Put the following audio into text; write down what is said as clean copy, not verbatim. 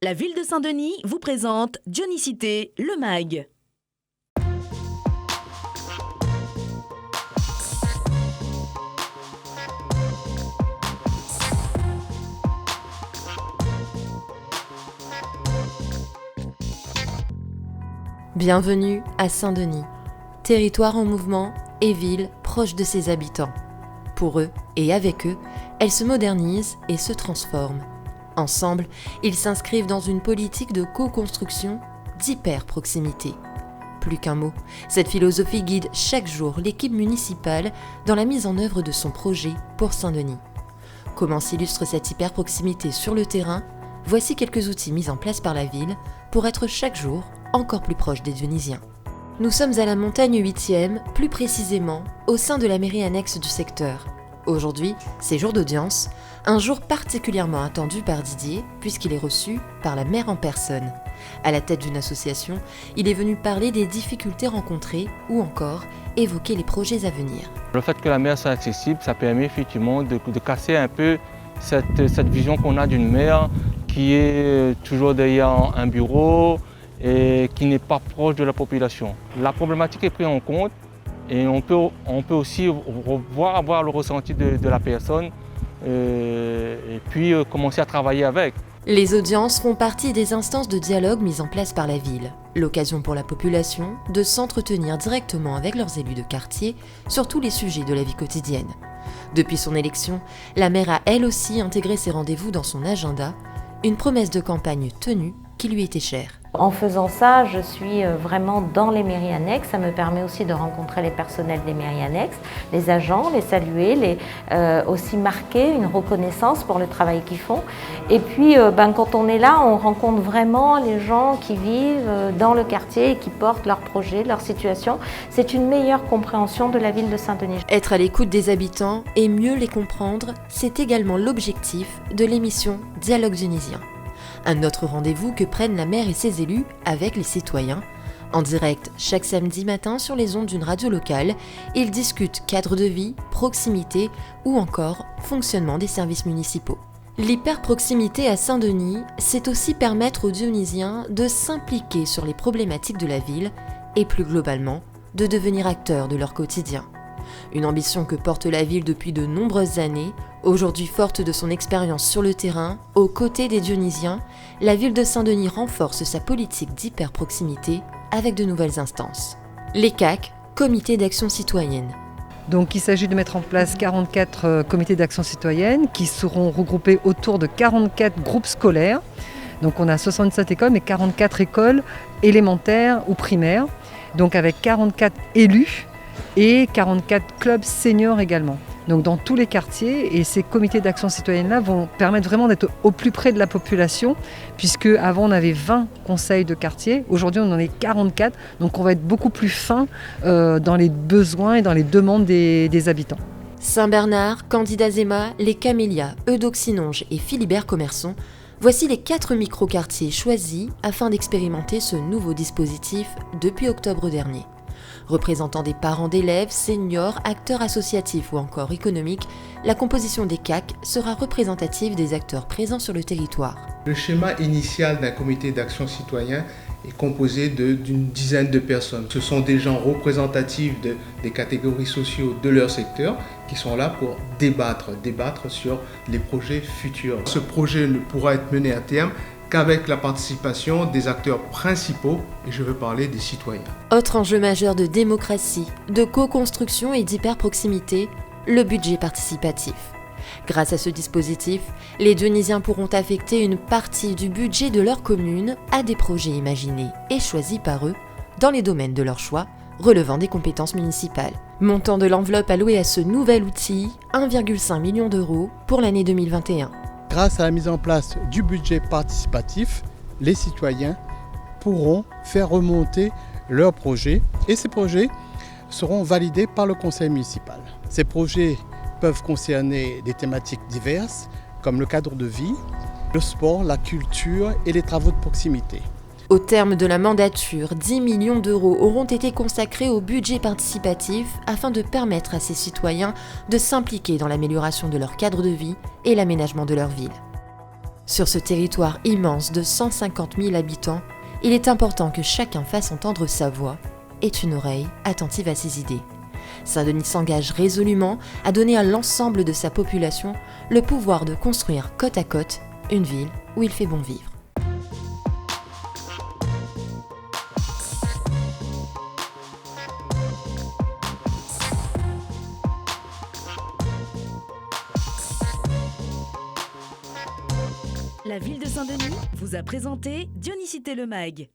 La ville de Saint-Denis vous présente Dionysité, le MAG. Bienvenue à Saint-Denis, territoire en mouvement et ville proche de ses habitants. Pour eux et avec eux, elle se modernise et se transforme. Ensemble, ils s'inscrivent dans une politique de co-construction, d'hyper-proximité. Plus qu'un mot, cette philosophie guide chaque jour l'équipe municipale dans la mise en œuvre de son projet pour Saint-Denis. Comment s'illustre cette hyper-proximité sur le terrain ? Voici quelques outils mis en place par la ville pour être chaque jour encore plus proche des Dionysiens. Nous sommes à la montagne 8e, plus précisément au sein de la mairie annexe du secteur. Aujourd'hui, c'est jour d'audience, un jour particulièrement attendu par Didier puisqu'il est reçu par la maire en personne. À la tête d'une association, il est venu parler des difficultés rencontrées ou encore évoquer les projets à venir. Le fait que la mer soit accessible, ça permet effectivement de casser un peu cette vision qu'on a d'une mer qui est toujours derrière un bureau et qui n'est pas proche de la population. La problématique est prise en compte et on peut aussi avoir le ressenti de la personne et puis commencer à travailler avec. Les audiences font partie des instances de dialogue mises en place par la ville. L'occasion pour la population de s'entretenir directement avec leurs élus de quartier sur tous les sujets de la vie quotidienne. Depuis son élection, la maire a elle aussi intégré ses rendez-vous dans son agenda, une promesse de campagne tenue qui lui était chère. En faisant ça, je suis vraiment dans les mairies annexes. Ça me permet aussi de rencontrer les personnels des mairies annexes, les agents, les saluer, aussi marquer une reconnaissance pour le travail qu'ils font. Et puis, quand on est là, on rencontre vraiment les gens qui vivent dans le quartier et qui portent leurs projets, leur situation. C'est une meilleure compréhension de la ville de Saint-Denis. Être à l'écoute des habitants et mieux les comprendre, c'est également l'objectif de l'émission Dialogue Dionysien. Un autre rendez-vous que prennent la maire et ses élus avec les citoyens. En direct chaque samedi matin sur les ondes d'une radio locale, ils discutent cadre de vie, proximité ou encore fonctionnement des services municipaux. L'hyper-proximité à Saint-Denis, c'est aussi permettre aux Dionysiens de s'impliquer sur les problématiques de la ville et plus globalement, de devenir acteurs de leur quotidien. Une ambition que porte la ville depuis de nombreuses années. Aujourd'hui forte de son expérience sur le terrain, aux côtés des Dionysiens, la ville de Saint-Denis renforce sa politique d'hyper-proximité avec de nouvelles instances. Les CAC, Comités d'action citoyenne. Donc il s'agit de mettre en place 44 comités d'action citoyenne qui seront regroupés autour de 44 groupes scolaires. Donc on a 67 écoles, mais 44 écoles élémentaires ou primaires, donc avec 44 élus et 44 clubs seniors également. Donc dans tous les quartiers, et ces comités d'action citoyenne-là vont permettre vraiment d'être au plus près de la population, puisque avant on avait 20 conseils de quartier, aujourd'hui on en est 44, donc on va être beaucoup plus fin dans les besoins et dans les demandes des habitants. Saint-Bernard, Candidazema, les Camélias, Eudoxinonge et Philibert Commerson, voici les 4 micro-quartiers choisis afin d'expérimenter ce nouveau dispositif depuis octobre dernier. Représentant des parents d'élèves, seniors, acteurs associatifs ou encore économiques, la composition des CAC sera représentative des acteurs présents sur le territoire. Le schéma initial d'un comité d'action citoyen est composé d'une dizaine de personnes. Ce sont des gens représentatifs des catégories sociaux de leur secteur qui sont là pour débattre sur les projets futurs. Ce projet ne pourra être mené à terme qu'avec la participation des acteurs principaux, et je veux parler des citoyens. Autre enjeu majeur de démocratie, de co-construction et d'hyper-proximité, le budget participatif. Grâce à ce dispositif, les Dionysiens pourront affecter une partie du budget de leur commune à des projets imaginés et choisis par eux dans les domaines de leur choix, relevant des compétences municipales. Montant de l'enveloppe allouée à ce nouvel outil, 1,5 million d'euros pour l'année 2021. Grâce à la mise en place du budget participatif, les citoyens pourront faire remonter leurs projets et ces projets seront validés par le conseil municipal. Ces projets peuvent concerner des thématiques diverses comme le cadre de vie, le sport, la culture et les travaux de proximité. Au terme de la mandature, 10 millions d'euros auront été consacrés au budget participatif afin de permettre à ces citoyens de s'impliquer dans l'amélioration de leur cadre de vie et l'aménagement de leur ville. Sur ce territoire immense de 150 000 habitants, il est important que chacun fasse entendre sa voix et une oreille attentive à ses idées. Saint-Denis s'engage résolument à donner à l'ensemble de sa population le pouvoir de construire côte à côte une ville où il fait bon vivre. La ville de Saint-Denis vous a présenté Dionysité le Mag.